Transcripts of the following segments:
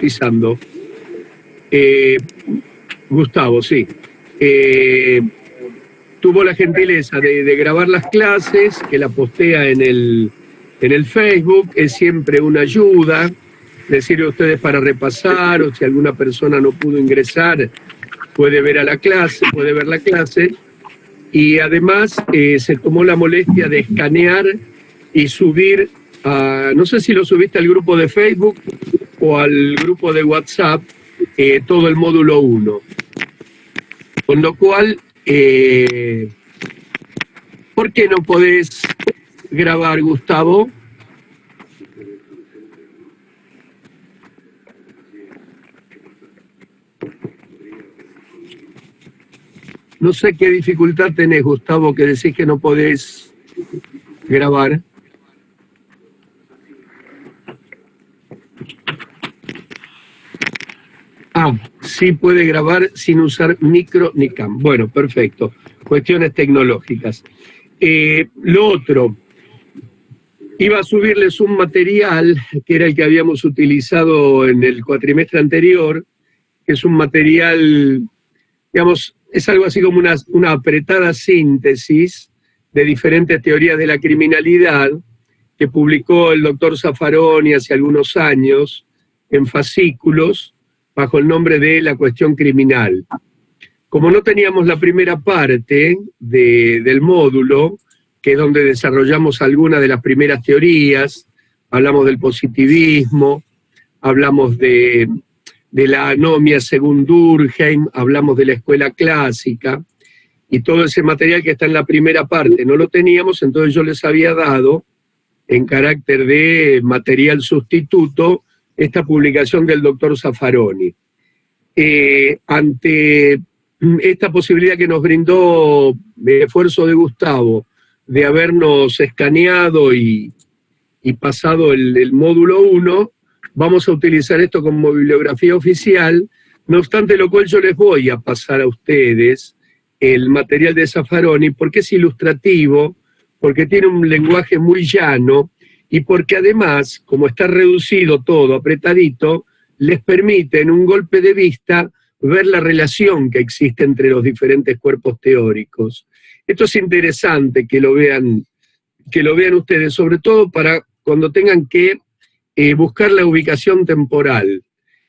bautizando. Gustavo, sí. Tuvo la gentileza de grabar las clases, que la postea en el Facebook, es siempre una ayuda, decirle a ustedes para repasar, o si alguna persona no pudo ingresar, puede ver la clase, y además se tomó la molestia de escanear y subir, no sé si lo subiste al grupo de Facebook o al grupo de WhatsApp, todo el módulo 1. Con lo cual, ¿por qué no podés grabar, Gustavo? No sé qué dificultad tenés, Gustavo, que decís que no podés grabar. Sí puede grabar sin usar micro ni cam. Bueno, perfecto. Cuestiones tecnológicas. Lo otro, iba a subirles un material que era el que habíamos utilizado en el cuatrimestre anterior, que es un material, digamos, es algo así como una apretada síntesis de diferentes teorías de la criminalidad que publicó el doctor Zaffaroni hace algunos años en fascículos, bajo el nombre de La Cuestión Criminal. Como no teníamos la primera parte del módulo, que es donde desarrollamos algunas de las primeras teorías, hablamos del positivismo, hablamos de la anomia según Durkheim, hablamos de la escuela clásica, y todo ese material que está en la primera parte no lo teníamos, entonces yo les había dado, en carácter de material sustituto, esta publicación del doctor Zaffaroni. Ante esta posibilidad que nos brindó el esfuerzo de Gustavo de habernos escaneado y pasado el módulo 1, vamos a utilizar esto como bibliografía oficial, no obstante lo cual yo les voy a pasar a ustedes el material de Zaffaroni porque es ilustrativo, porque tiene un lenguaje muy llano, y porque además, como está reducido todo, apretadito, les permite en un golpe de vista ver la relación que existe entre los diferentes cuerpos teóricos. Esto es interesante que lo vean ustedes, sobre todo para cuando tengan que buscar la ubicación temporal.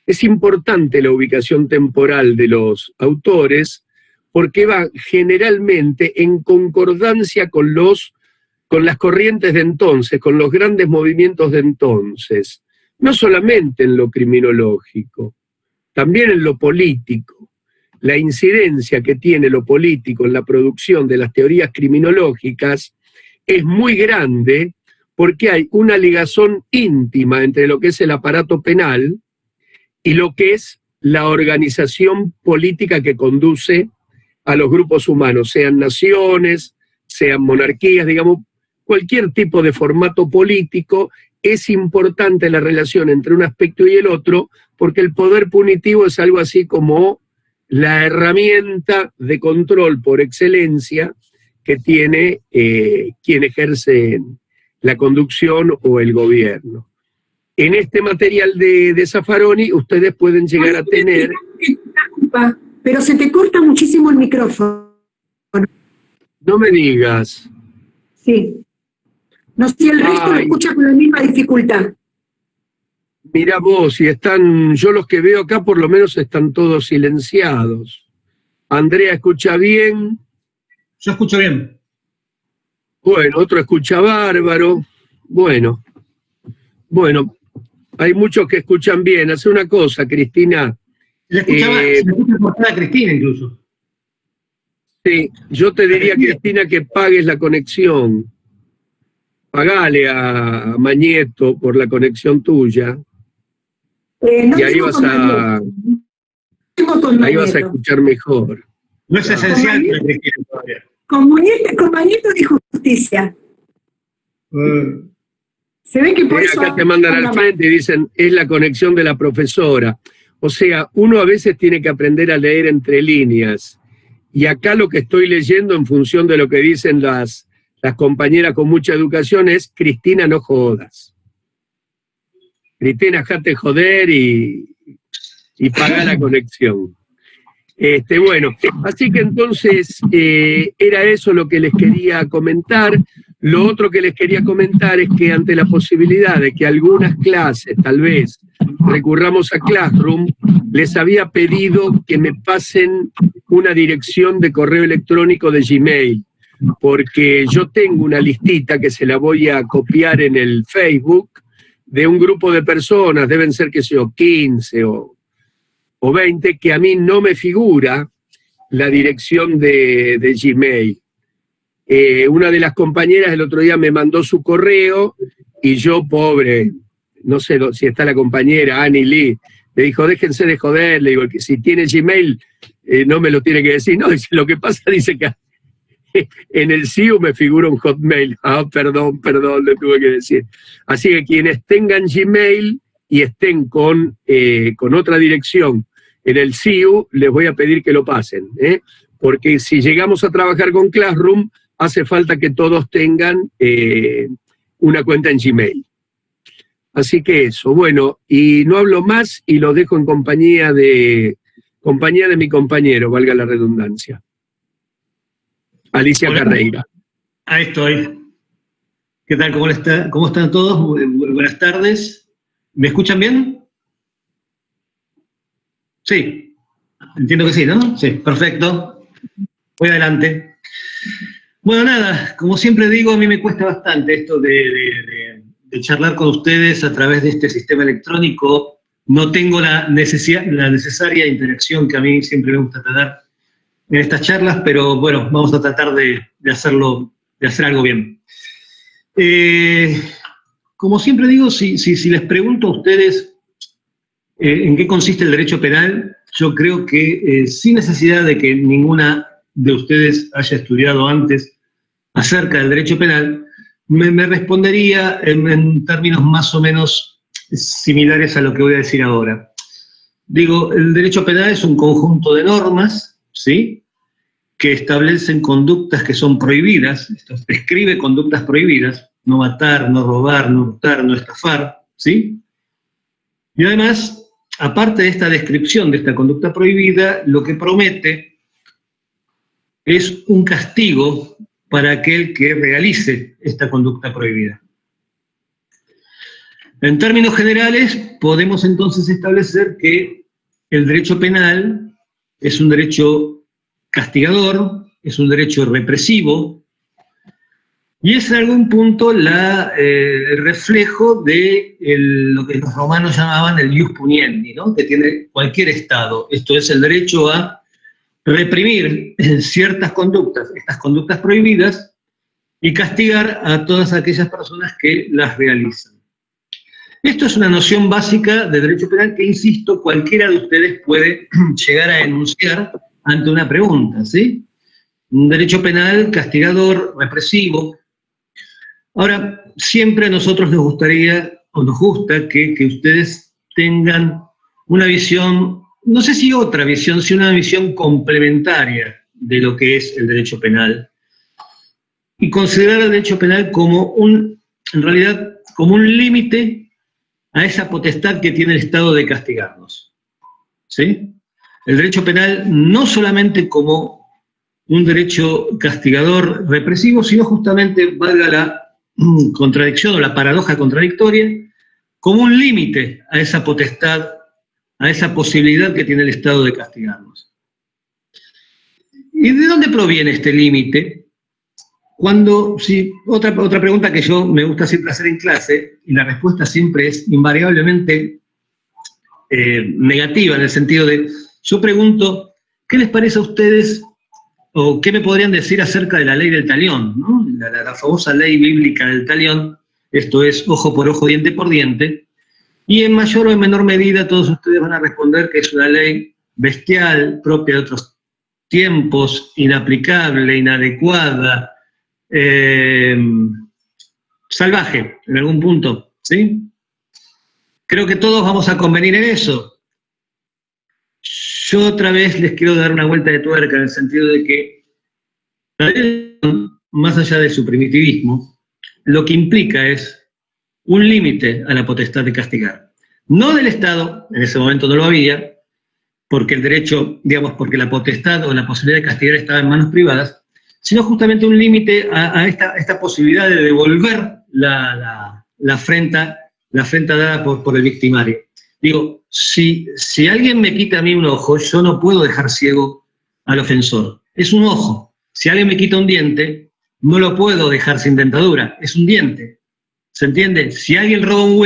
Es importante la ubicación temporal de los autores porque va generalmente en concordancia con las corrientes de entonces, con los grandes movimientos de entonces, no solamente en lo criminológico, también en lo político. La incidencia que tiene lo político en la producción de las teorías criminológicas es muy grande porque hay una ligazón íntima entre lo que es el aparato penal y lo que es la organización política que conduce a los grupos humanos, sean naciones, sean monarquías, digamos, cualquier tipo de formato político. Es importante la relación entre un aspecto y el otro, porque el poder punitivo es algo así como la herramienta de control por excelencia que tiene quien ejerce la conducción o el gobierno. En este material de Zaffaroni ustedes pueden llegar a tener... Pero se te corta muchísimo el micrófono. No me digas. Sí. No sé si el resto lo escucha con la misma dificultad. Mira vos, si están, yo los que veo acá por lo menos están todos silenciados. Andrea, ¿escucha bien? Yo escucho bien. Bueno, otro escucha bárbaro. Bueno, hay muchos que escuchan bien. Hace una cosa, Cristina. Se le escucha por a Cristina incluso. Sí, yo te diría, Cristina, que pagues la conexión. Pagale a Mañeto por la conexión tuya. Y ahí vas a escuchar mejor. No es esencial para Cristina todavía. Con Mañeto de Justicia. Se ve que por eso... Acá te mandan al frente y dicen, es la conexión de la profesora. O sea, uno a veces tiene que aprender a leer entre líneas. Y acá lo que estoy leyendo en función de lo que dicen las compañeras con mucha educación es, Cristina, no jodas. Cristina, jate joder y y pagá la conexión. Bueno, así que entonces era eso lo que les quería comentar. Lo otro que les quería comentar es que ante la posibilidad de que algunas clases tal vez recurramos a Classroom, les había pedido que me pasen una dirección de correo electrónico de Gmail, porque yo tengo una listita que se la voy a copiar en el Facebook de un grupo de personas, deben ser, qué sé yo, 15 o 20, que a mí no me figura la dirección de Gmail. Una de las compañeras el otro día me mandó su correo y yo, pobre, no sé si está la compañera, Annie Lee, le dijo, déjense de joder, le digo, que si tiene Gmail no me lo tiene que decir. No, dice, lo que pasa, dice que en el CIU me figura un Hotmail. Ah, perdón, le tuve que decir. Así que quienes tengan Gmail y estén con otra dirección en el CIU, les voy a pedir que lo pasen, porque si llegamos a trabajar con Classroom, hace falta que todos tengan una cuenta en Gmail. Así que eso, bueno, y no hablo más y lo dejo en compañía de mi compañero, valga la redundancia. Alicia Carreira. Ahí estoy. ¿Qué tal? ¿Cómo están todos? Buenas tardes. ¿Me escuchan bien? Sí. Entiendo que sí, ¿no? Sí, perfecto. Voy adelante. Bueno, nada, como siempre digo, a mí me cuesta bastante esto de charlar con ustedes a través de este sistema electrónico. No tengo la necesaria interacción que a mí siempre me gusta tener en estas charlas, pero bueno, vamos a tratar de hacer algo bien. Como siempre digo, si les pregunto a ustedes en qué consiste el derecho penal, yo creo que sin necesidad de que ninguna de ustedes haya estudiado antes acerca del derecho penal, me respondería en términos más o menos similares a lo que voy a decir ahora. Digo, el derecho penal es un conjunto de normas, ¿sí?, que establecen conductas que son prohibidas. Esto prescribe conductas prohibidas: no matar, no robar, no hurtar, no estafar, ¿sí? Y además, aparte de esta descripción de esta conducta prohibida, lo que promete es un castigo para aquel que realice esta conducta prohibida. En términos generales, podemos entonces establecer que el derecho penal es un derecho castigador, es un derecho represivo, y es en algún punto el reflejo de lo que los romanos llamaban el ius puniendi, ¿no?, que tiene cualquier Estado. Esto es el derecho a reprimir ciertas conductas, estas conductas prohibidas, y castigar a todas aquellas personas que las realizan. Esto es una noción básica de derecho penal que, insisto, cualquiera de ustedes puede llegar a enunciar ante una pregunta, ¿sí? Un derecho penal castigador, represivo. Ahora, siempre a nosotros nos gustaría, o nos gusta, que ustedes tengan una visión, no sé si otra visión, sino una visión complementaria de lo que es el derecho penal. Y considerar el derecho penal como en realidad, como un límite a esa potestad que tiene el Estado de castigarnos, ¿sí? El derecho penal no solamente como un derecho castigador represivo, sino justamente, valga la contradicción o la paradoja contradictoria, como un límite a esa potestad, a esa posibilidad que tiene el Estado de castigarnos. ¿Y de dónde proviene este límite? Otra pregunta que yo me gusta siempre hacer en clase, y la respuesta siempre es invariablemente negativa, en el sentido de, yo pregunto, ¿qué les parece a ustedes, o qué me podrían decir acerca de la ley del talión, ¿no? La famosa ley bíblica del talión? Esto es ojo por ojo, diente por diente, y en mayor o en menor medida todos ustedes van a responder que es una ley bestial, propia de otros tiempos, inaplicable, inadecuada, salvaje en algún punto, ¿sí? Creo que todos vamos a convenir en eso. Yo otra vez les quiero dar una vuelta de tuerca, en el sentido de que, más allá de su primitivismo, lo que implica es un límite a la potestad de castigar. No del Estado, en ese momento no lo había, porque el derecho, digamos, porque la potestad o la posibilidad de castigar estaba en manos privadas, sino justamente un límite a esta posibilidad de devolver la afrenta dada por el victimario. Digo, si alguien me quita a mí un ojo, yo no puedo dejar ciego al ofensor. Es un ojo. Si alguien me quita un diente, no lo puedo dejar sin dentadura. Es un diente. ¿Se entiende? Si alguien roba un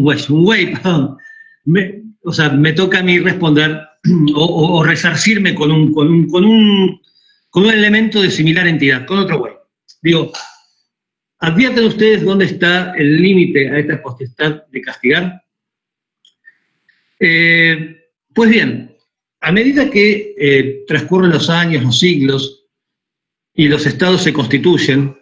buey, perdón, me toca a mí responder o resarcirme con un elemento de similar entidad, con otro buey. Digo, advierten ustedes dónde está el límite a esta potestad de castigar. Pues bien, a medida que transcurren los años, los siglos, y los estados se constituyen,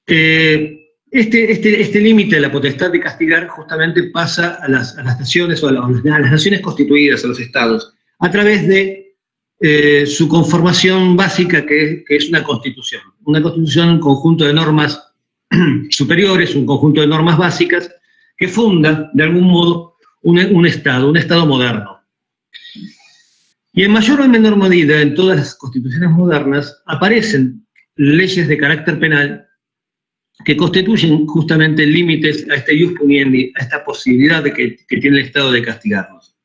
este límite de la potestad de castigar justamente pasa a las naciones o a las naciones constituidas, a los estados, a través de su conformación básica, que es una constitución. Una constitución, un conjunto de normas superiores, un conjunto de normas básicas, que funda, de algún modo, un Estado moderno. Y en mayor o menor medida, en todas las constituciones modernas, aparecen leyes de carácter penal que constituyen justamente límites a este ius puniendi, a esta posibilidad que tiene el Estado de castigarnos.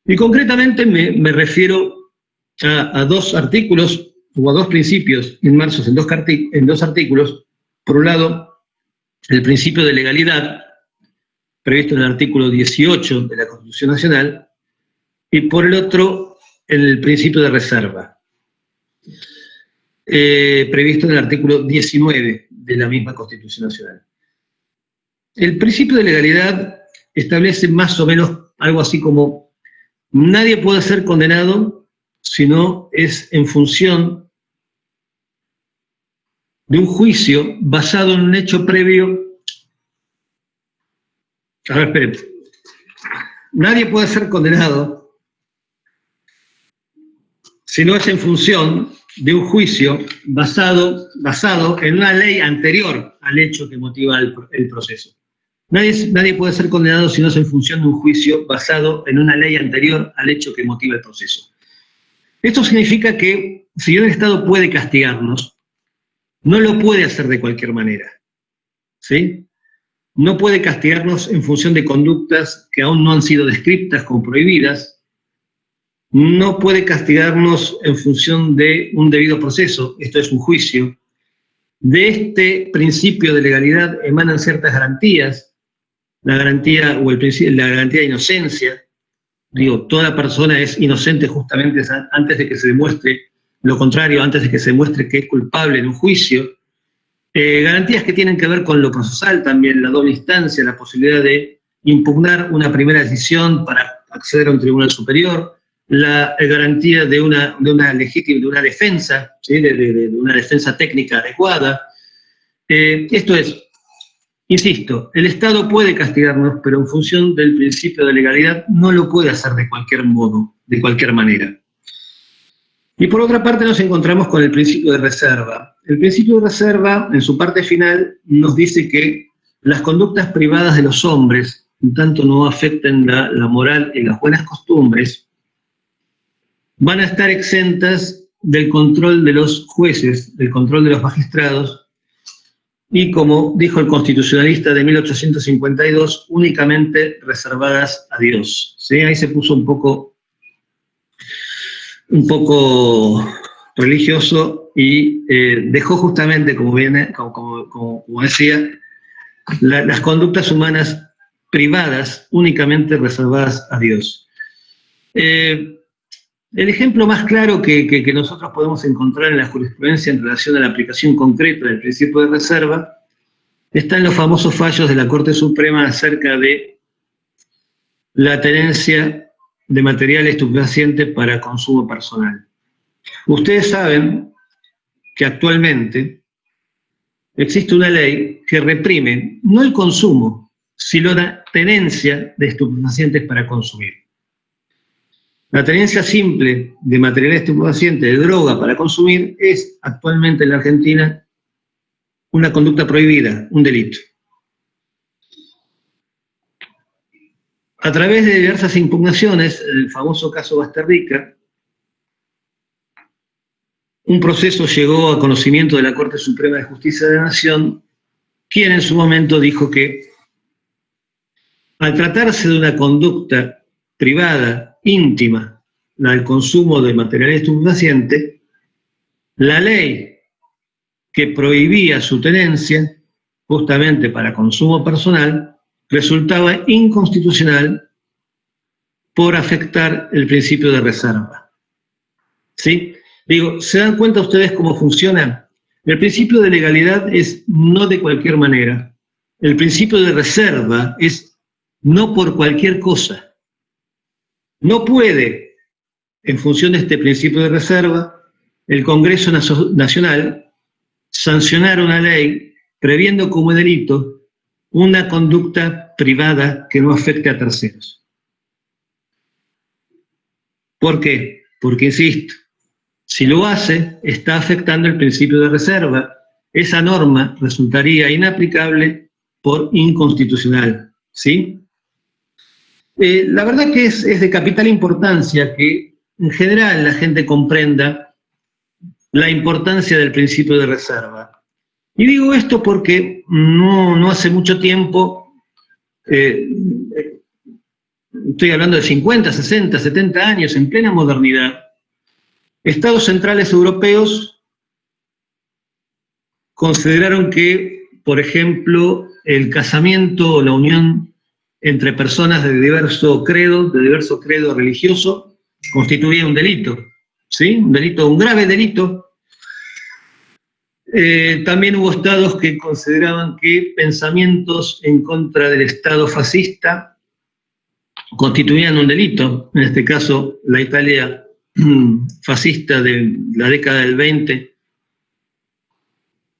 Y concretamente me refiero a dos artículos o a dos principios inmersos en dos artículos. Por un lado, el principio de legalidad, previsto en el artículo 18 de la Constitución Nacional, y por el otro, el principio de reserva, previsto en el artículo 19 de la misma Constitución Nacional. El principio de legalidad establece más o menos algo así como: nadie puede ser condenado si no es en función de un juicio basado en un hecho previo. A ver, esperen. Nadie puede ser condenado si no es en función de un juicio basado en una ley anterior al hecho que motiva el proceso. Nadie puede ser condenado si no es en función de un juicio basado en una ley anterior al hecho que motiva el proceso. Esto significa que, si bien el Estado puede castigarnos, no lo puede hacer de cualquier manera, ¿sí? No puede castigarnos en función de conductas que aún no han sido descritas como prohibidas. No puede castigarnos en función de un debido proceso, esto es un juicio. De este principio de legalidad emanan ciertas garantías, la garantía de inocencia. Digo, toda persona es inocente justamente antes de que se demuestre lo contrario, antes de que se demuestre que es culpable en un juicio. Garantías que tienen que ver con lo procesal también, la doble instancia, la posibilidad de impugnar una primera decisión para acceder a un tribunal superior, la garantía de una defensa, ¿sí? de una defensa técnica adecuada. Esto es, insisto, el Estado puede castigarnos, pero en función del principio de legalidad no lo puede hacer de cualquier modo, de cualquier manera. Y por otra parte nos encontramos con el principio de reserva. El principio de reserva, en su parte final, nos dice que las conductas privadas de los hombres, en tanto no afecten la moral y las buenas costumbres, van a estar exentas del control de los jueces, del control de los magistrados, y, como dijo el constitucionalista de 1852, únicamente reservadas a Dios. ¿Sí? Ahí se puso un poco religioso y dejó justamente, como decía, las conductas humanas privadas únicamente reservadas a Dios. El ejemplo más claro que nosotros podemos encontrar en la jurisprudencia en relación a la aplicación concreta del principio de reserva está en los famosos fallos de la Corte Suprema acerca de la tenencia de material estupefaciente para consumo personal. Ustedes saben que actualmente existe una ley que reprime no el consumo, sino la tenencia de estupefacientes para consumir. La tenencia simple de material estupefaciente, de droga para consumir, es actualmente en la Argentina una conducta prohibida, un delito. A través de diversas impugnaciones, el famoso caso Basterrica, un proceso llegó a conocimiento de la Corte Suprema de Justicia de la Nación, quien en su momento dijo que al tratarse de una conducta privada, íntima, la del consumo de material estupefaciente, la ley que prohibía su tenencia, justamente para consumo personal, resultaba inconstitucional por afectar el principio de reserva. ¿Sí? Digo, ¿se dan cuenta ustedes cómo funciona? El principio de legalidad es no de cualquier manera. El principio de reserva es no por cualquier cosa. No puede, en función de este principio de reserva, el Congreso Nacional sancionar una ley previendo como delito una conducta privada que no afecte a terceros. ¿Por qué? Porque, insisto, si lo hace, está afectando el principio de reserva. Esa norma resultaría inaplicable por inconstitucional, ¿sí? La verdad que es de capital importancia que en general la gente comprenda la importancia del principio de reserva. Y digo esto porque no hace mucho tiempo, estoy hablando de 50, 60, 70 años, en plena modernidad, estados centrales europeos consideraron que, por ejemplo, el casamiento o la unión entre personas de diverso credo religioso, constituía un delito, ¿sí? Un delito, un grave delito. También hubo estados que consideraban que pensamientos en contra del Estado fascista constituían un delito. En este caso, la Italia fascista de la década del 20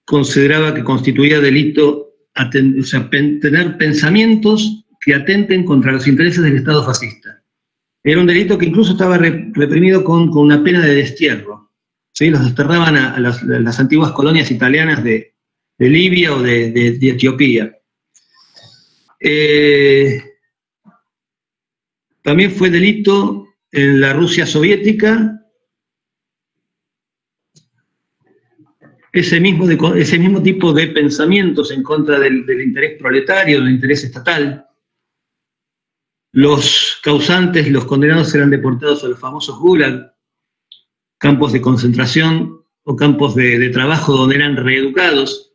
consideraba que constituía delito tener pensamientos que atenten contra los intereses del Estado fascista. Era un delito que incluso estaba reprimido con una pena de destierro. ¿Sí? Los desterraban a las antiguas colonias italianas de Libia o de Etiopía. También fue delito en la Rusia soviética ese mismo tipo de pensamientos en contra del interés proletario, del interés estatal. Los causantes, los condenados, eran deportados a los famosos gulag, campos de concentración o campos de trabajo donde eran reeducados.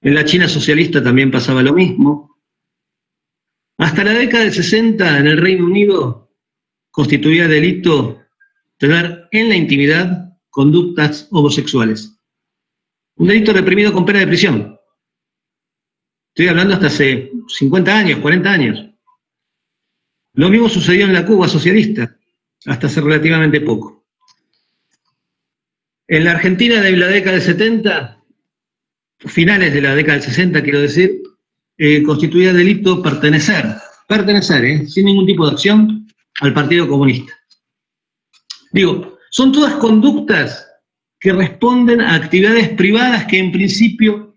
En la China socialista también pasaba lo mismo. Hasta la década del 60, en el Reino Unido, constituía delito tener en la intimidad conductas homosexuales. Un delito reprimido con pena de prisión. Estoy hablando hasta hace 50 años, 40 años. Lo mismo sucedió en la Cuba socialista, hasta hace relativamente poco. En la Argentina de la década del 70, finales de la década del 60, quiero decir, constituía delito pertenecer, sin ningún tipo de acción, al Partido Comunista. Digo, son todas conductas que responden a actividades privadas que en principio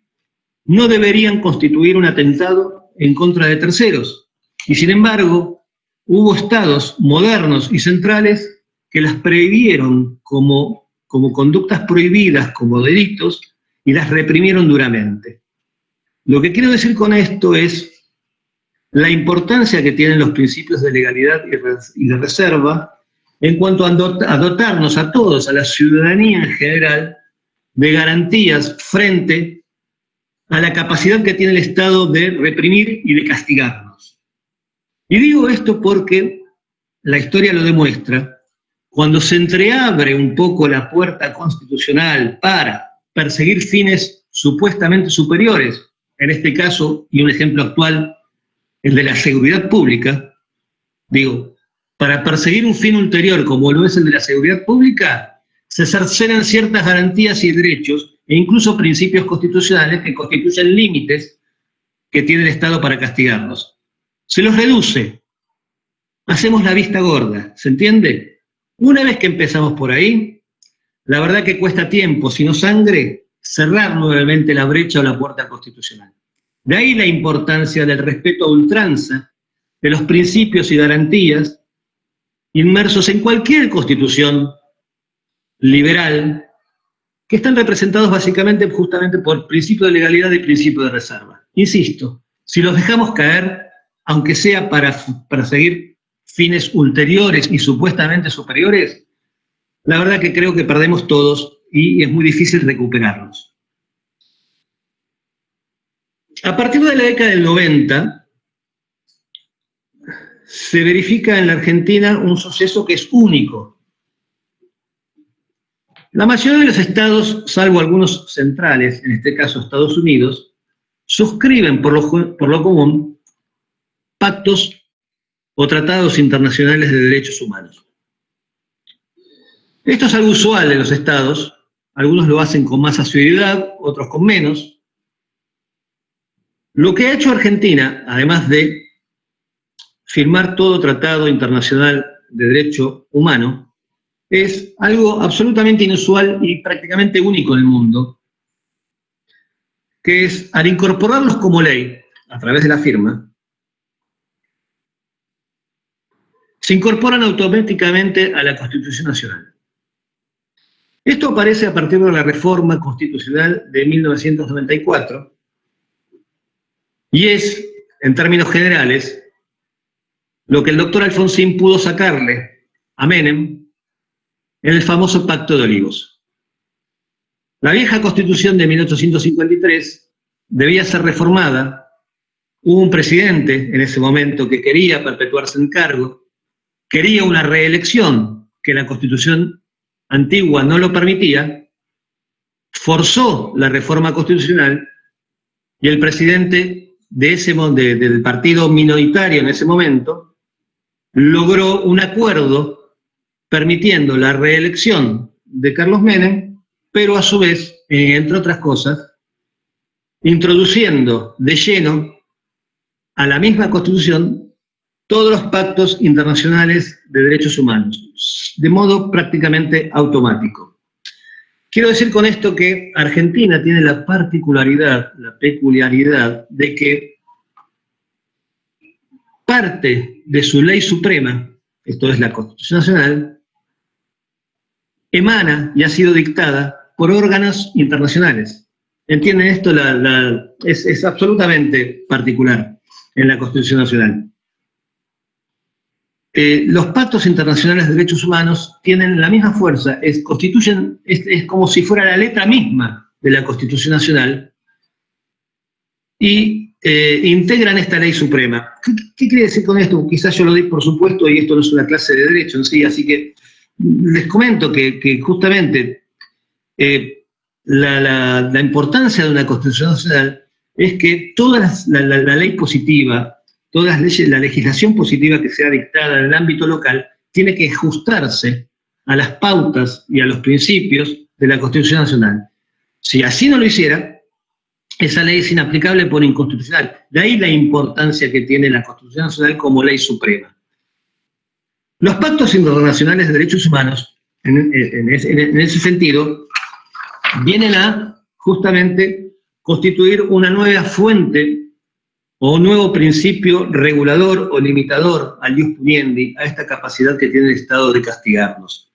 no deberían constituir un atentado en contra de terceros. Y sin embargo, hubo estados modernos y centrales que las prohibieron como conductas prohibidas, como delitos, y las reprimieron duramente. Lo que quiero decir con esto es la importancia que tienen los principios de legalidad y de reserva en cuanto a dotarnos a todos, a la ciudadanía en general, de garantías frente a la capacidad que tiene el Estado de reprimir y de castigarnos. Y digo esto porque la historia lo demuestra. Cuando se entreabre un poco la puerta constitucional para perseguir fines supuestamente superiores, en este caso, y un ejemplo actual, el de la seguridad pública, digo, para perseguir un fin ulterior como lo es el de la seguridad pública, se cercenan ciertas garantías y derechos e incluso principios constitucionales que constituyen límites que tiene el Estado para castigarnos. Se los reduce. Hacemos la vista gorda, ¿se entiende? Una vez que empezamos por ahí, la verdad que cuesta tiempo, si no sangre, cerrar nuevamente la brecha o la puerta constitucional. De ahí la importancia del respeto a ultranza de los principios y garantías inmersos en cualquier constitución liberal, que están representados básicamente justamente por principio de legalidad y principio de reserva. Insisto, si los dejamos caer, aunque sea para seguir fines ulteriores y supuestamente superiores, la verdad que creo que perdemos todos y es muy difícil recuperarlos. A partir de la década del 90, se verifica en la Argentina un suceso que es único. La mayoría de los estados, salvo algunos centrales, en este caso Estados Unidos, suscriben por lo común pactos o tratados internacionales de derechos humanos. Esto es algo usual en los estados, algunos lo hacen con más asiduidad, otros con menos. Lo que ha hecho Argentina, además de firmar todo tratado internacional de derecho humano, es algo absolutamente inusual y prácticamente único en el mundo, que es, al incorporarlos como ley, a través de la firma, se incorporan automáticamente a la Constitución Nacional. Esto aparece a partir de la reforma constitucional de 1994 y es, en términos generales, lo que el doctor Alfonsín pudo sacarle a Menem en el famoso Pacto de Olivos. La vieja Constitución de 1853 debía ser reformada. Hubo un presidente en ese momento que quería perpetuarse en cargo, quería una reelección que la Constitución antigua no lo permitía, forzó la reforma constitucional y el presidente del partido minoritario en ese momento logró un acuerdo permitiendo la reelección de Carlos Menem, pero a su vez, entre otras cosas, introduciendo de lleno a la misma Constitución todos los pactos internacionales de derechos humanos, de modo prácticamente automático. Quiero decir con esto que Argentina tiene la particularidad, la peculiaridad de que parte de su ley suprema, esto es la Constitución Nacional, emana y ha sido dictada por órganos internacionales. ¿Entienden esto? Es absolutamente particular en la Constitución Nacional. Los pactos internacionales de derechos humanos tienen la misma fuerza, es como si fuera la letra misma de la Constitución Nacional y integran esta ley suprema. ¿Qué quiere decir con esto? Quizás yo lo digo por supuesto y esto no es una clase de derecho en sí, así que les comento que justamente la importancia de una Constitución Nacional es que toda la ley positiva, todas las leyes, la legislación positiva que sea dictada en el ámbito local, tiene que ajustarse a las pautas y a los principios de la Constitución Nacional. Si así no lo hiciera, esa ley es inaplicable por inconstitucional. De ahí la importancia que tiene la Constitución Nacional como ley suprema. Los pactos internacionales de derechos humanos, en ese sentido, vienen a justamente constituir una nueva fuente o un nuevo principio regulador o limitador al ius puniendi, a esta capacidad que tiene el Estado de castigarnos.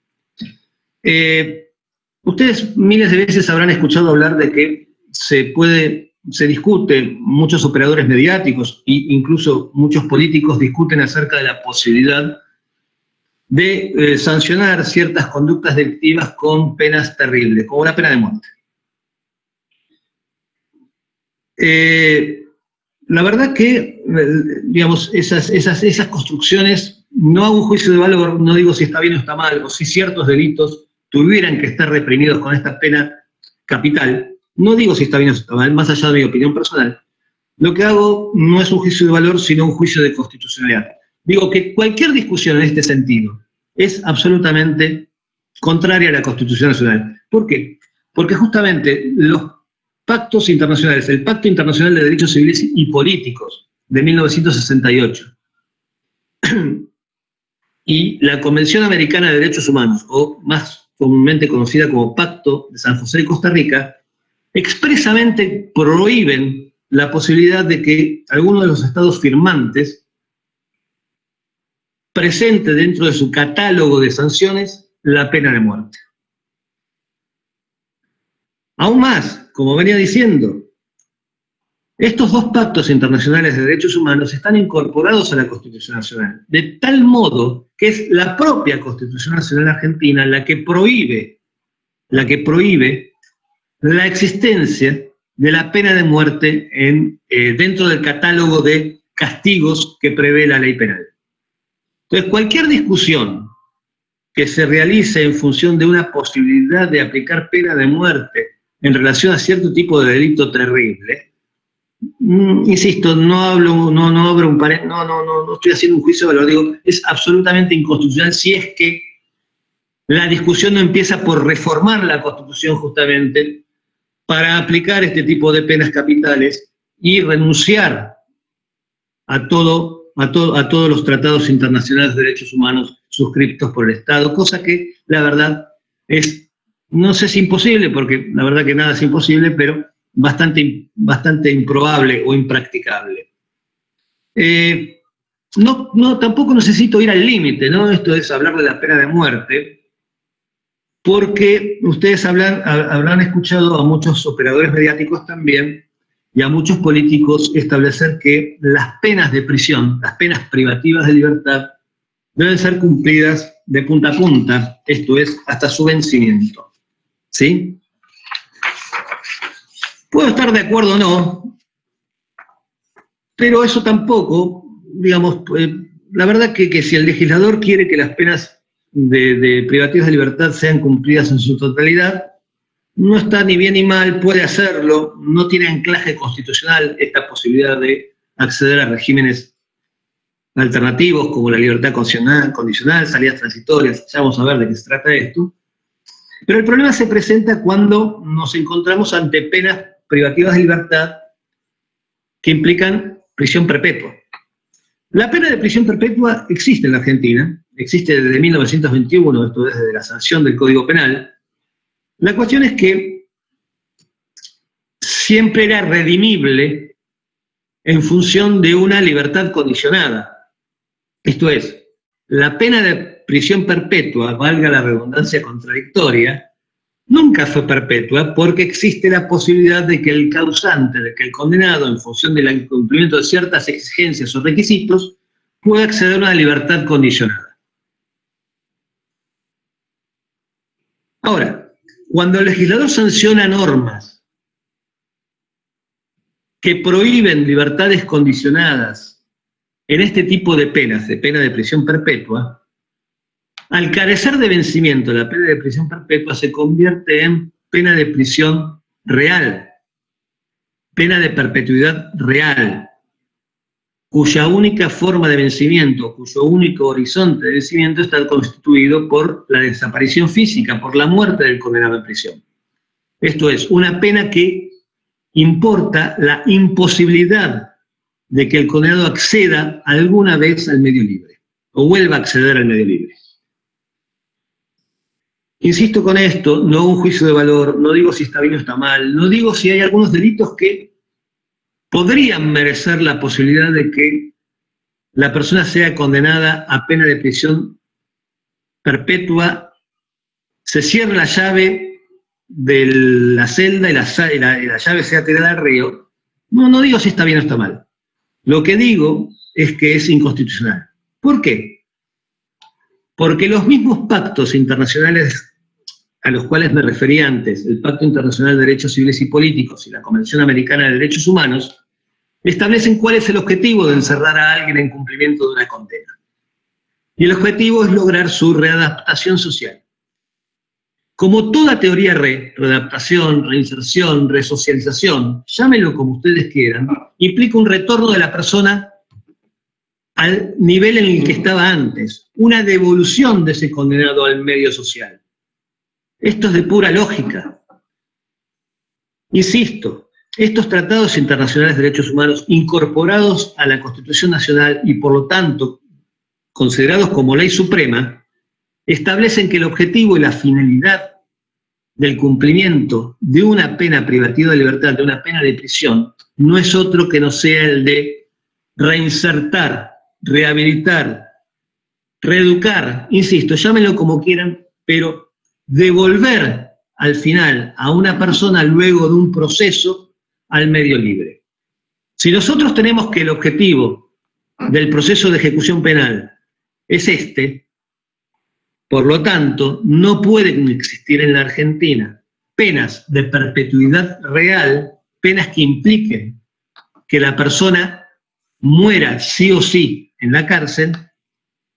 Ustedes miles de veces habrán escuchado hablar de que se discute, muchos operadores mediáticos e incluso muchos políticos discuten acerca de la posibilidad de sancionar ciertas conductas delictivas con penas terribles, como la pena de muerte. La verdad que, digamos, esas construcciones, no hago un juicio de valor, no digo si está bien o está mal, o si ciertos delitos tuvieran que estar reprimidos con esta pena capital, no digo si está bien o está mal, más allá de mi opinión personal. Lo que hago no es un juicio de valor, sino un juicio de constitucionalidad. Digo que cualquier discusión en este sentido es absolutamente contraria a la Constitución Nacional. ¿Por qué? Porque justamente los pactos internacionales, el Pacto Internacional de Derechos Civiles y Políticos de 1968 y la Convención Americana de Derechos Humanos, o más comúnmente conocida como Pacto de San José de Costa Rica, expresamente prohíben la posibilidad de que alguno de los estados firmantes presente dentro de su catálogo de sanciones la pena de muerte. Aún más, como venía diciendo, estos dos pactos internacionales de derechos humanos están incorporados a la Constitución Nacional, de tal modo que es la propia Constitución Nacional Argentina la que prohíbe la existencia de la pena de muerte dentro del catálogo de castigos que prevé la ley penal. Entonces, cualquier discusión que se realice en función de una posibilidad de aplicar pena de muerte en relación a cierto tipo de delito terrible, insisto, no estoy haciendo un juicio de valor, digo, es absolutamente inconstitucional si es que la discusión no empieza por reformar la Constitución justamente para aplicar este tipo de penas capitales y renunciar a todos los tratados internacionales de derechos humanos suscritos por el Estado, cosa que la verdad es, no sé si imposible, porque la verdad que nada es imposible, pero bastante improbable o impracticable. Tampoco necesito ir al límite, ¿no? Esto es hablar de la pena de muerte, porque ustedes habrán escuchado a muchos operadores mediáticos también y a muchos políticos establecer que las penas de prisión, las penas privativas de libertad, deben ser cumplidas de punta a punta, esto es, hasta su vencimiento. ¿Sí? Puedo estar de acuerdo o no, pero eso tampoco, digamos, la verdad que si el legislador quiere que las penas de privativas de libertad sean cumplidas en su totalidad, no está ni bien ni mal, puede hacerlo, no tiene anclaje constitucional esta posibilidad de acceder a regímenes alternativos como la libertad condicional, salidas transitorias, ya vamos a ver de qué se trata esto. Pero el problema se presenta cuando nos encontramos ante penas privativas de libertad que implican prisión perpetua. La pena de prisión perpetua existe en la Argentina, existe desde 1921, esto es desde la sanción del Código Penal. La cuestión es que siempre era redimible en función de una libertad condicionada. Esto es, la pena de prisión perpetua, valga la redundancia contradictoria, nunca fue perpetua porque existe la posibilidad de que el causante, de que el condenado, en función del incumplimiento de ciertas exigencias o requisitos, pueda acceder a una libertad condicionada. Ahora, cuando el legislador sanciona normas que prohíben libertades condicionadas en este tipo de penas, de pena de prisión perpetua, al carecer de vencimiento la pena de prisión perpetua se convierte en pena de prisión real, pena de perpetuidad real, cuya única forma de vencimiento, cuyo único horizonte de vencimiento está constituido por la desaparición física, por la muerte del condenado en prisión. Esto es, una pena que importa la imposibilidad de que el condenado acceda alguna vez al medio libre, o vuelva a acceder al medio libre. Insisto con esto, no hago un juicio de valor, no digo si está bien o está mal, no digo si hay algunos delitos que podrían merecer la posibilidad de que la persona sea condenada a pena de prisión perpetua, se cierre la llave de la celda y la llave sea tirada al río. No digo si está bien o está mal. Lo que digo es que es inconstitucional. ¿Por qué? Porque los mismos pactos internacionales a los cuales me referí antes, el Pacto Internacional de Derechos Civiles y Políticos y la Convención Americana de Derechos Humanos, establecen cuál es el objetivo de encerrar a alguien en cumplimiento de una condena. Y el objetivo es lograr su readaptación social. Como toda teoría readaptación, reinserción, resocialización, llámenlo como ustedes quieran, implica un retorno de la persona al nivel en el que estaba antes, una devolución de ese condenado al medio social. Esto es de pura lógica. Insisto, estos tratados internacionales de derechos humanos incorporados a la Constitución Nacional y por lo tanto considerados como ley suprema, establecen que el objetivo y la finalidad del cumplimiento de una pena privativa de libertad, de una pena de prisión, no es otro que no sea el de reinsertar, rehabilitar reeducar, insisto, llámenlo como quieran, pero devolver al final a una persona luego de un proceso al medio libre. Si nosotros tenemos que el objetivo del proceso de ejecución penal es este, por lo tanto, no pueden existir en la Argentina penas de perpetuidad real, penas que impliquen que la persona muera sí o sí en la cárcel,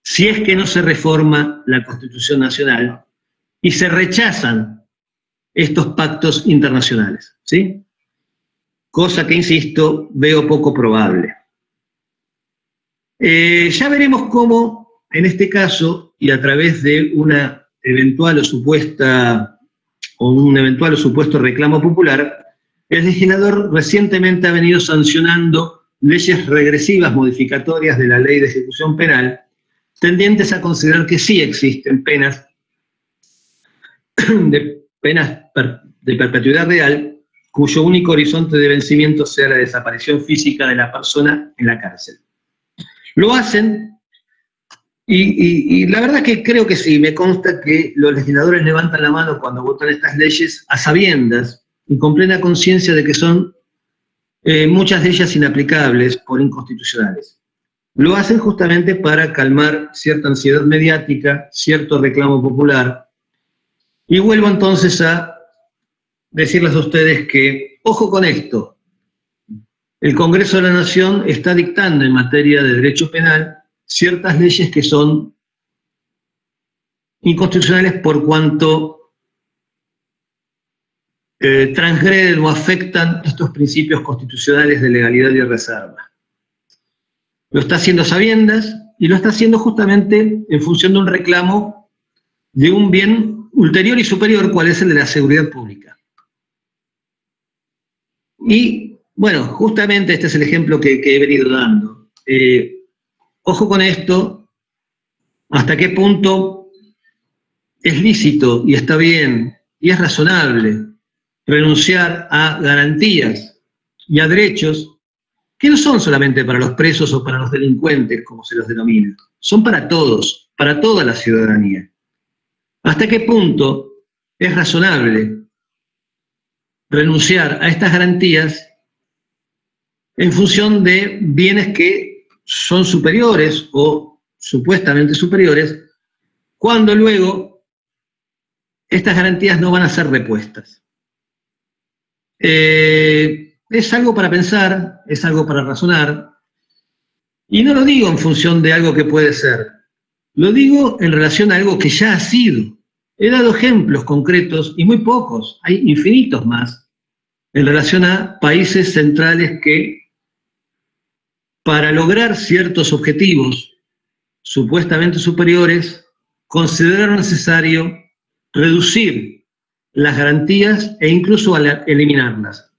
si es que no se reforma la Constitución Nacional y se rechazan estos pactos internacionales, ¿sí? Cosa que, insisto, veo poco probable. Ya veremos cómo, en este caso, y a través de una eventual o supuesta, o un eventual o supuesto reclamo popular, el legislador recientemente ha venido sancionando leyes regresivas modificatorias de la Ley de Ejecución Penal, tendientes a considerar que sí existen penas de perpetuidad real, cuyo único horizonte de vencimiento sea la desaparición física de la persona en la cárcel. Lo hacen, y la verdad que creo que sí, me consta que los legisladores levantan la mano cuando votan estas leyes a sabiendas y con plena conciencia de que son muchas de ellas inaplicables por inconstitucionales. Lo hacen justamente para calmar cierta ansiedad mediática, cierto reclamo popular. Y vuelvo entonces a decirles a ustedes que, ojo con esto, el Congreso de la Nación está dictando en materia de derecho penal ciertas leyes que son inconstitucionales por cuanto transgreden o afectan estos principios constitucionales de legalidad y reserva. Lo está haciendo a sabiendas y lo está haciendo justamente en función de un reclamo de un bien ulterior y superior, cual es el de la seguridad pública. Y, bueno, justamente este es el ejemplo que he venido dando. Ojo con esto, hasta qué punto es lícito y está bien y es razonable renunciar a garantías y a derechos que no son solamente para los presos o para los delincuentes, como se los denomina, son para todos, para toda la ciudadanía. ¿Hasta qué punto es razonable renunciar a estas garantías en función de bienes que son superiores o supuestamente superiores, cuando luego estas garantías no van a ser repuestas? Es algo para pensar, es algo para razonar, y no lo digo en función de algo que puede ser, lo digo en relación a algo que ya ha sido. He dado ejemplos concretos, y muy pocos, hay infinitos más, en relación a países centrales que, para lograr ciertos objetivos supuestamente superiores, consideraron necesario reducir las garantías e incluso eliminarlas.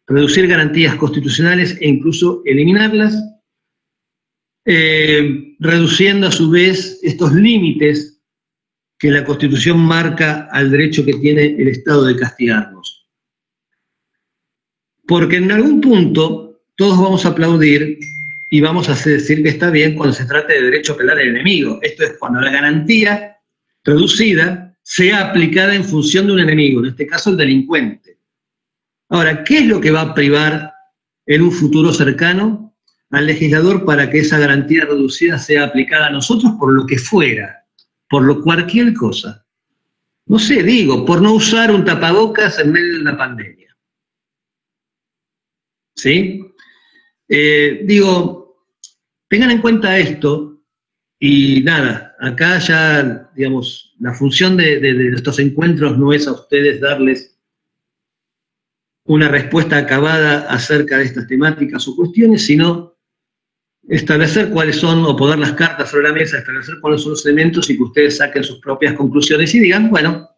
Reducir garantías constitucionales e incluso eliminarlas, reduciendo a su vez estos límites que la Constitución marca al derecho que tiene el Estado de castigarnos. Porque en algún punto todos vamos a aplaudir y vamos a decir que está bien cuando se trate de derecho penal del enemigo. Esto es cuando la garantía reducida sea aplicada en función de un enemigo, en este caso el delincuente. Ahora, ¿qué es lo que va a privar en un futuro cercano al legislador para que esa garantía reducida sea aplicada a nosotros por lo que fuera, por cualquier cosa? No sé, digo, por no usar un tapabocas en medio de una pandemia. ¿Sí? Digo, tengan en cuenta esto y nada, acá ya, digamos, la función de estos encuentros no es a ustedes darles una respuesta acabada acerca de estas temáticas o cuestiones, sino establecer cuáles son, o poner las cartas sobre la mesa, establecer cuáles son los elementos y que ustedes saquen sus propias conclusiones y digan, bueno,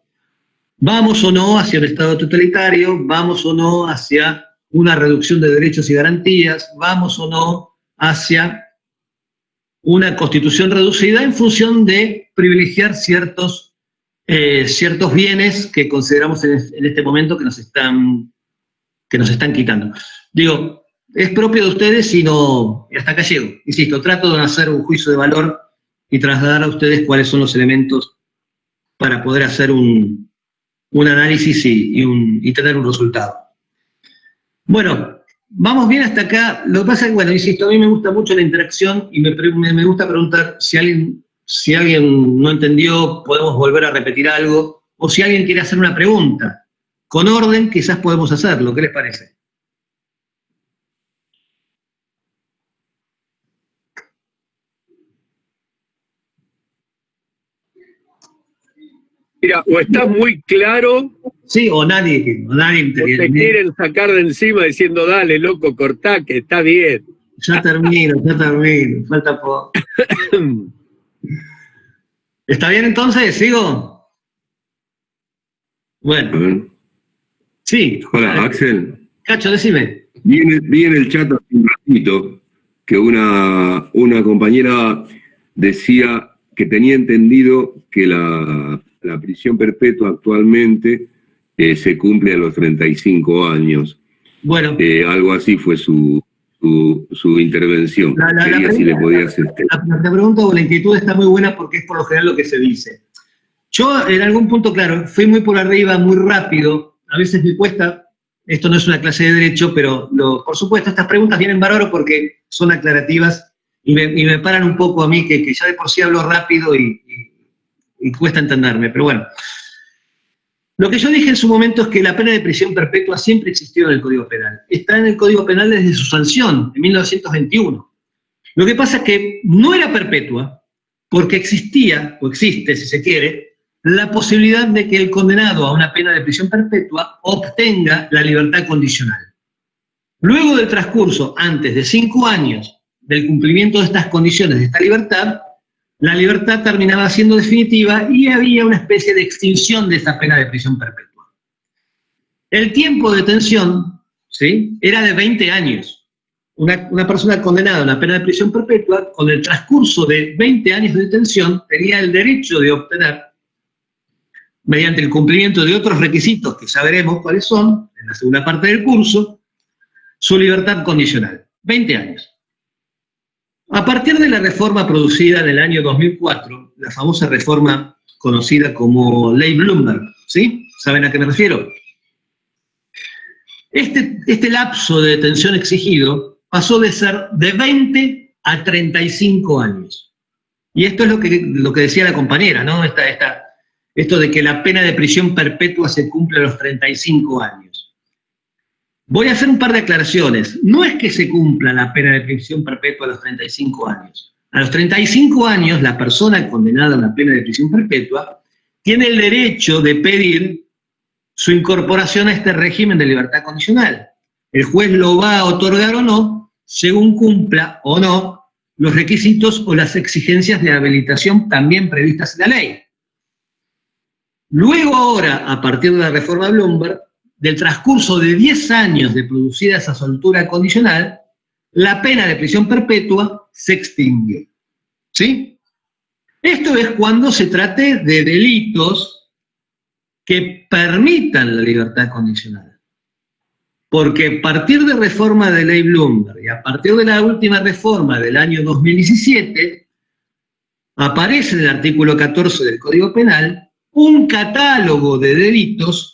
vamos o no hacia un Estado totalitario, vamos o no hacia una reducción de derechos y garantías, vamos o no hacia una constitución reducida en función de privilegiar ciertos bienes que consideramos en este momento que nos están quitando. Digo, es propio de ustedes y hasta acá llego. Insisto, trato de no hacer un juicio de valor y trasladar a ustedes cuáles son los elementos para poder hacer un análisis y tener un resultado. Bueno, vamos bien hasta acá. Lo que pasa es que, bueno, insisto, a mí me gusta mucho la interacción y me gusta preguntar si alguien no entendió, podemos volver a repetir algo, o si alguien quiere hacer una pregunta. Con orden, quizás podemos hacerlo. ¿Qué les parece? Mira, o está muy claro, Sí, o nadie o te quieren sacar de encima diciendo, dale, loco, cortá, que está bien. Ya termino, falta poco. ¿Está bien entonces? ¿Sigo? Bueno. Sí. Hola, Axel. Cacho, decime. Vi en el chat hace un ratito que una compañera decía que tenía entendido que la prisión perpetua actualmente se cumple a los 35 años. Bueno. Algo así fue su intervención. Quería si le podías... La pregunta o la inquietud está muy buena porque es por lo general lo que se dice. Yo en algún punto, claro, fui muy por arriba, muy rápido. A veces me cuesta, esto no es una clase de derecho, pero por supuesto estas preguntas vienen bárbaro porque son aclarativas y me paran un poco a mí, que ya de por sí hablo rápido y cuesta entenderme. Pero bueno, lo que yo dije en su momento es que la pena de prisión perpetua siempre existió en el Código Penal. Está en el Código Penal desde su sanción, en 1921. Lo que pasa es que no era perpetua porque existía, o existe si se quiere, la posibilidad de que el condenado a una pena de prisión perpetua obtenga la libertad condicional. Luego del transcurso, antes de 5 años del cumplimiento de estas condiciones, de esta libertad, la libertad terminaba siendo definitiva y había una especie de extinción de esa pena de prisión perpetua. El tiempo de detención, ¿sí?, era de 20 años. Una persona condenada a una pena de prisión perpetua, con el transcurso de 20 años de detención, tenía el derecho de obtener, mediante el cumplimiento de otros requisitos que ya veremos cuáles son, en la segunda parte del curso, su libertad condicional. 20 años. A partir de la reforma producida en el año 2004, la famosa reforma conocida como Ley Bloomberg, ¿sí? ¿Saben a qué me refiero? Este lapso de detención exigido pasó de ser de 20 a 35 años. Y esto es lo que decía la compañera, ¿no? Esto de que la pena de prisión perpetua se cumple a los 35 años. Voy a hacer un par de aclaraciones. No es que se cumpla la pena de prisión perpetua a los 35 años. A los 35 años, la persona condenada a una pena de prisión perpetua tiene el derecho de pedir su incorporación a este régimen de libertad condicional. El juez lo va a otorgar o no, según cumpla o no los requisitos o las exigencias de habilitación también previstas en la ley. Luego ahora, a partir de la reforma Bloomberg, del transcurso de 10 años de producida esa soltura condicional, la pena de prisión perpetua se extingue. ¿Sí? Esto es cuando se trate de delitos que permitan la libertad condicional. Porque a partir de reforma de ley Bloomberg y a partir de la última reforma del año 2017, aparece en el artículo 14 del Código Penal un catálogo de delitos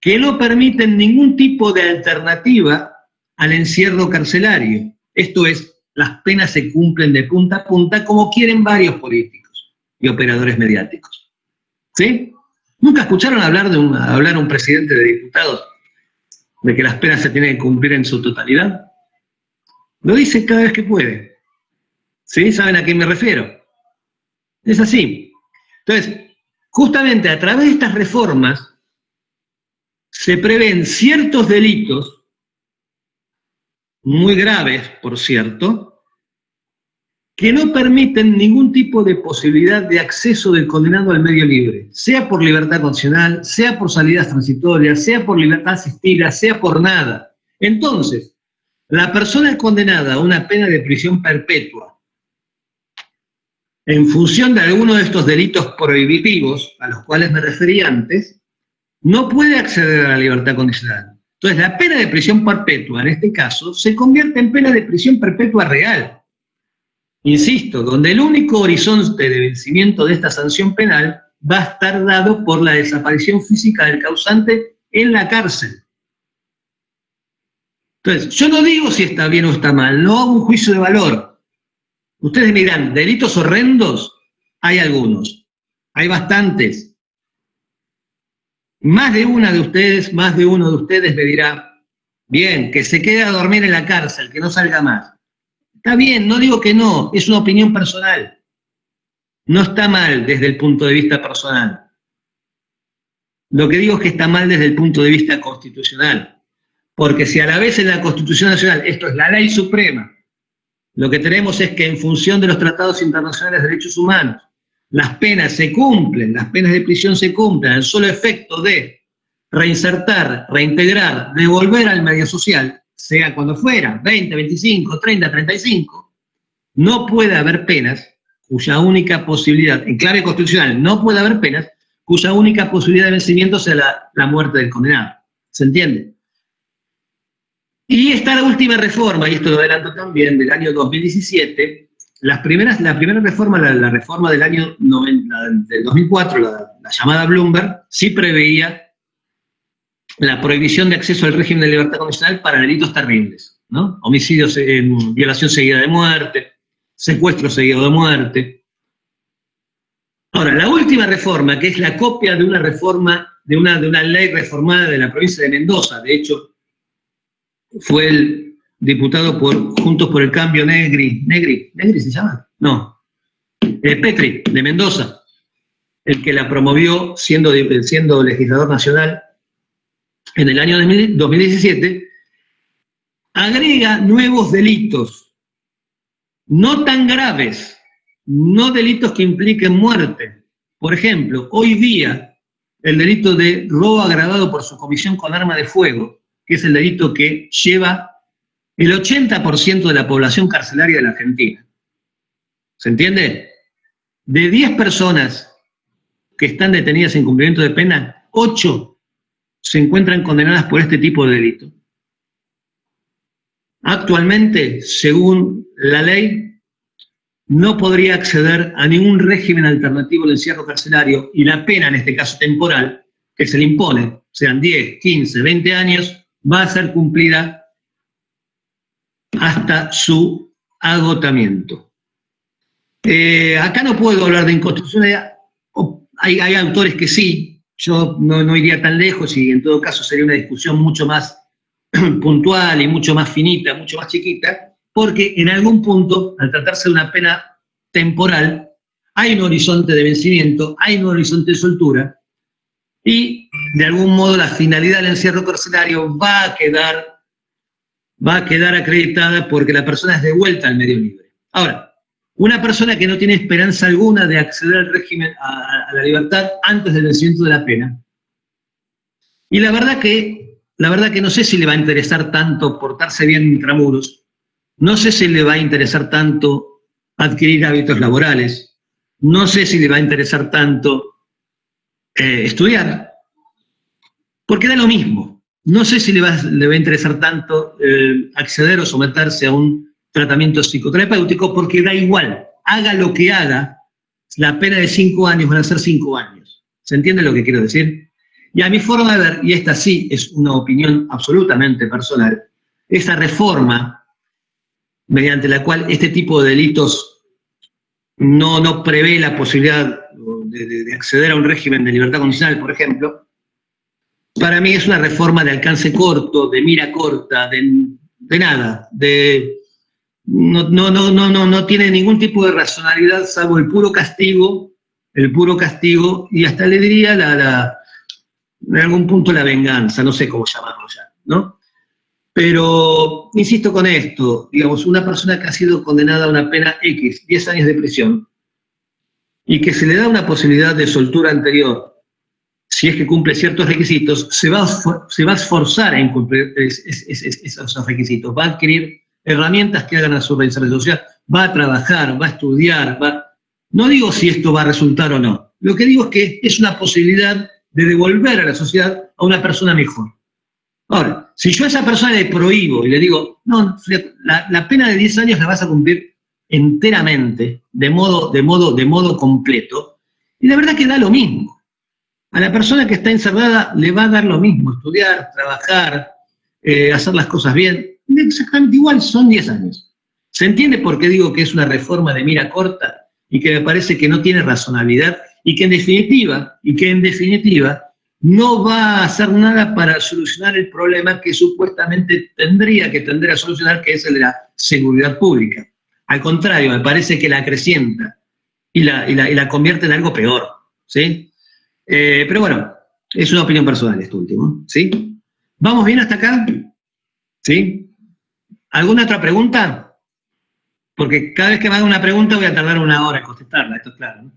que no permiten ningún tipo de alternativa al encierro carcelario. Esto es, las penas se cumplen de punta a punta como quieren varios políticos y operadores mediáticos. ¿Sí? ¿Nunca escucharon hablar a un presidente de diputados de que las penas se tienen que cumplir en su totalidad? Lo dice cada vez que puede. ¿Sí? ¿Saben a qué me refiero? Es así. Entonces, justamente a través de estas reformas se prevén ciertos delitos, muy graves, por cierto, que no permiten ningún tipo de posibilidad de acceso del condenado al medio libre, sea por libertad condicional, sea por salidas transitorias, sea por libertad asistida, sea por nada. Entonces, la persona condenada a una pena de prisión perpetua, en función de alguno de estos delitos prohibitivos a los cuales me referí antes, no puede acceder a la libertad condicional. Entonces, la pena de prisión perpetua, en este caso, se convierte en pena de prisión perpetua real. Insisto, donde el único horizonte de vencimiento de esta sanción penal va a estar dado por la desaparición física del causante en la cárcel. Entonces, yo no digo si está bien o está mal, no hago un juicio de valor. Ustedes me dirán, ¿delitos horrendos? Hay algunos, hay bastantes. Más de uno de ustedes me dirá, bien, que se quede a dormir en la cárcel, que no salga más. Está bien, no digo que no, es una opinión personal. No está mal desde el punto de vista personal. Lo que digo es que está mal desde el punto de vista constitucional. Porque si a la vez en la Constitución Nacional, esto es la ley suprema, lo que tenemos es que en función de los tratados internacionales de derechos humanos, las penas se cumplen, las penas de prisión se cumplen, al solo efecto de reinsertar, reintegrar, devolver al medio social, sea cuando fuera, 20, 25, 30, 35, no puede haber penas cuya única posibilidad, en clave constitucional, no puede haber penas cuya única posibilidad de vencimiento sea la muerte del condenado. ¿Se entiende? Y está la última reforma, y esto lo adelanto también, del año 2017, la primera reforma, la reforma del año del 2004, la llamada Bloomberg, sí preveía la prohibición de acceso al régimen de libertad condicional para delitos terribles, ¿no? Homicidios, violación seguida de muerte, secuestro seguido de muerte. Ahora, la última reforma, que es la copia de una reforma, de una ley reformada de la provincia de Mendoza, de hecho, fue el diputado Juntos por el Cambio ¿Negri se llama? No. Petri, de Mendoza, el que la promovió siendo legislador nacional en el año 2017, agrega nuevos delitos, no tan graves, no delitos que impliquen muerte. Por ejemplo, hoy día, el delito de robo agravado por su comisión con arma de fuego, que es el delito que lleva el 80% de la población carcelaria de la Argentina. ¿Se entiende? De 10 personas que están detenidas en cumplimiento de pena, 8 se encuentran condenadas por este tipo de delito. Actualmente, según la ley, no podría acceder a ningún régimen alternativo de encierro carcelario y la pena, en este caso temporal, que se le impone, sean 10, 15, 20 años, va a ser cumplida hasta su agotamiento. Acá no puedo hablar de inconstitucionalidad, hay autores que sí, yo no iría tan lejos y en todo caso sería una discusión mucho más puntual y mucho más finita, mucho más chiquita, porque en algún punto, al tratarse de una pena temporal, hay un horizonte de vencimiento, hay un horizonte de soltura, y de algún modo la finalidad del encierro carcelario va a quedar acreditada porque la persona es devuelta al medio libre. Ahora, una persona que no tiene esperanza alguna de acceder al régimen, a la libertad antes del vencimiento de la pena, y la verdad que no sé si le va a interesar tanto portarse bien intramuros, no sé si le va a interesar tanto adquirir hábitos laborales, no sé si le va a interesar tanto estudiar, porque da lo mismo. No sé si le va a interesar tanto acceder o someterse a un tratamiento psicoterapéutico, porque da igual, haga lo que haga, la pena de 5 años van a ser 5 años. ¿Se entiende lo que quiero decir? Y a mi forma de ver, y esta sí es una opinión absolutamente personal, esa reforma mediante la cual este tipo de delitos no prevé la posibilidad de acceder a un régimen de libertad condicional, por ejemplo, para mí es una reforma de alcance corto, de mira corta, de nada, no tiene ningún tipo de racionalidad salvo el puro castigo, y hasta le diría en algún punto la venganza, no sé cómo llamarlo ya, ¿no? Pero, insisto con esto, digamos, una persona que ha sido condenada a una pena X, 10 años de prisión, y que se le da una posibilidad de soltura anterior, si es que cumple ciertos requisitos, se va a esforzar en cumplir esos requisitos, va a adquirir herramientas que hagan a su reinserción social, va a trabajar, va a estudiar, no digo si esto va a resultar o no, lo que digo es que es una posibilidad de devolver a la sociedad a una persona mejor. Ahora, si yo a esa persona le prohíbo y le digo, no, la pena de 10 años la vas a cumplir enteramente, de modo completo, y la verdad que da lo mismo. A la persona que está encerrada le va a dar lo mismo, estudiar, trabajar, hacer las cosas bien, exactamente igual, son 10 años. ¿Se entiende por qué digo que es una reforma de mira corta y que me parece que no tiene razonabilidad y que en definitiva no va a hacer nada para solucionar el problema que supuestamente tendría que tender a solucionar, que es el de la seguridad pública? Al contrario, me parece que la acrecienta y la convierte en algo peor, ¿sí? Pero bueno, es una opinión personal esto último, ¿sí? ¿Vamos bien hasta acá? ¿Sí? ¿Alguna otra pregunta? Porque cada vez que me haga una pregunta voy a tardar 1 hora en contestarla, esto es claro, ¿no?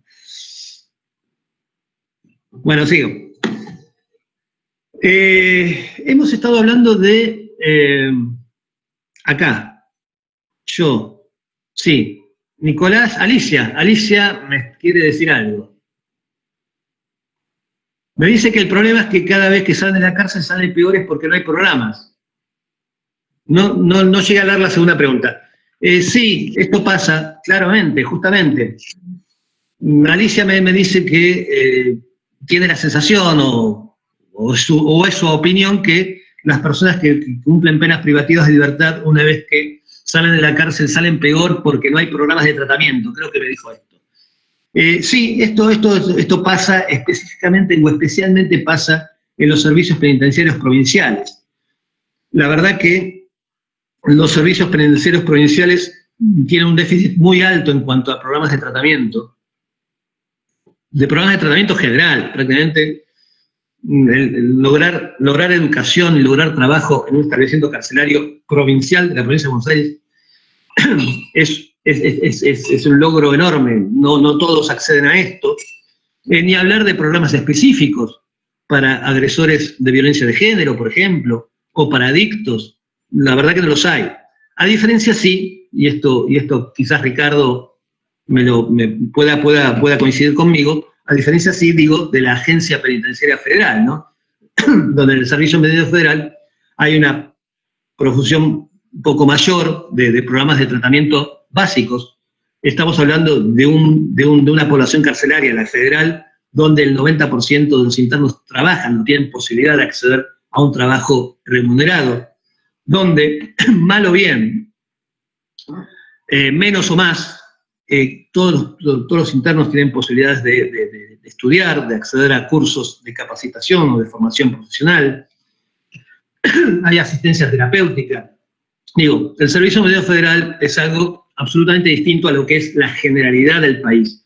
Bueno, sigo. Hemos estado hablando de acá, yo, sí, Nicolás, Alicia me quiere decir algo. Me dice que el problema es que cada vez que salen de la cárcel salen peores porque no hay programas. No llega a dar la segunda pregunta. Sí, esto pasa, claramente, justamente. Alicia me dice que tiene la sensación, o es su opinión, que las personas que cumplen penas privativas de libertad, una vez que salen de la cárcel, salen peor porque no hay programas de tratamiento. Creo que me dijo esto. Sí, esto pasa específicamente o especialmente pasa en los servicios penitenciarios provinciales. La verdad que los servicios penitenciarios provinciales tienen un déficit muy alto en cuanto a programas de tratamiento general, prácticamente. Lograr educación y lograr trabajo en un establecimiento carcelario provincial de la provincia de Buenos Aires es un logro enorme. No todos acceden a esto. Ni hablar de programas específicos para agresores de violencia de género, por ejemplo, o para adictos. La verdad que no los hay. A diferencia, sí, y esto quizás Ricardo pueda coincidir conmigo, a diferencia, sí, digo, de la Agencia Penitenciaria Federal, ¿no? Donde en el Servicio Penitenciario Federal hay una profusión un poco mayor de programas de tratamiento básicos. Estamos hablando de una población carcelaria, la federal, donde el 90% de los internos trabajan, no tienen posibilidad de acceder a un trabajo remunerado, donde, mal o bien, menos o más, todos los internos tienen posibilidades de estudiar, de acceder a cursos de capacitación o de formación profesional. Hay asistencia terapéutica. Digo, el Servicio Medio Federal es algo absolutamente distinto a lo que es la generalidad del país.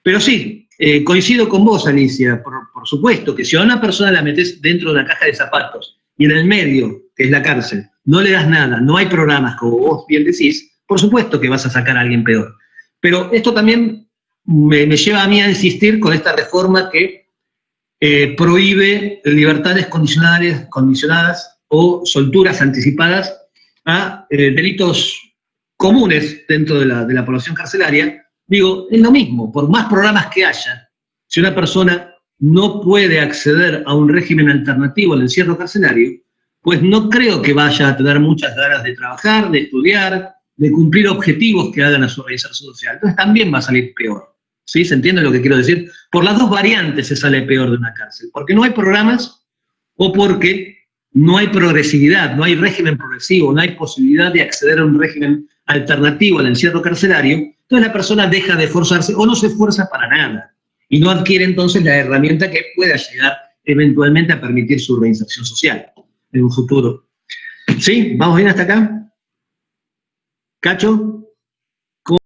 Pero sí, coincido con vos, Alicia, por supuesto, que si a una persona la metés dentro de una caja de zapatos y en el medio, que es la cárcel, no le das nada, no hay programas, como vos bien decís, por supuesto que vas a sacar a alguien peor. Pero esto también me lleva a mí a insistir con esta reforma que prohíbe libertades condicionadas o solturas anticipadas a delitos comunes dentro de la población carcelaria. Digo, es lo mismo, por más programas que haya, si una persona no puede acceder a un régimen alternativo al encierro carcelario, pues no creo que vaya a tener muchas ganas de trabajar, de estudiar, de cumplir objetivos que hagan a su reinserción social. Entonces también va a salir peor. ¿Sí? ¿Se entiende lo que quiero decir? Por las dos variantes se sale peor de una cárcel. Porque no hay programas o porque no hay progresividad, no hay régimen progresivo, no hay posibilidad de acceder a un régimen alternativo al encierro carcelario. Entonces la persona deja de esforzarse o no se esfuerza para nada. Y no adquiere entonces la herramienta que pueda llegar eventualmente a permitir su reinserción social en un futuro. ¿Sí? ¿Vamos bien hasta acá? ¿Cacho?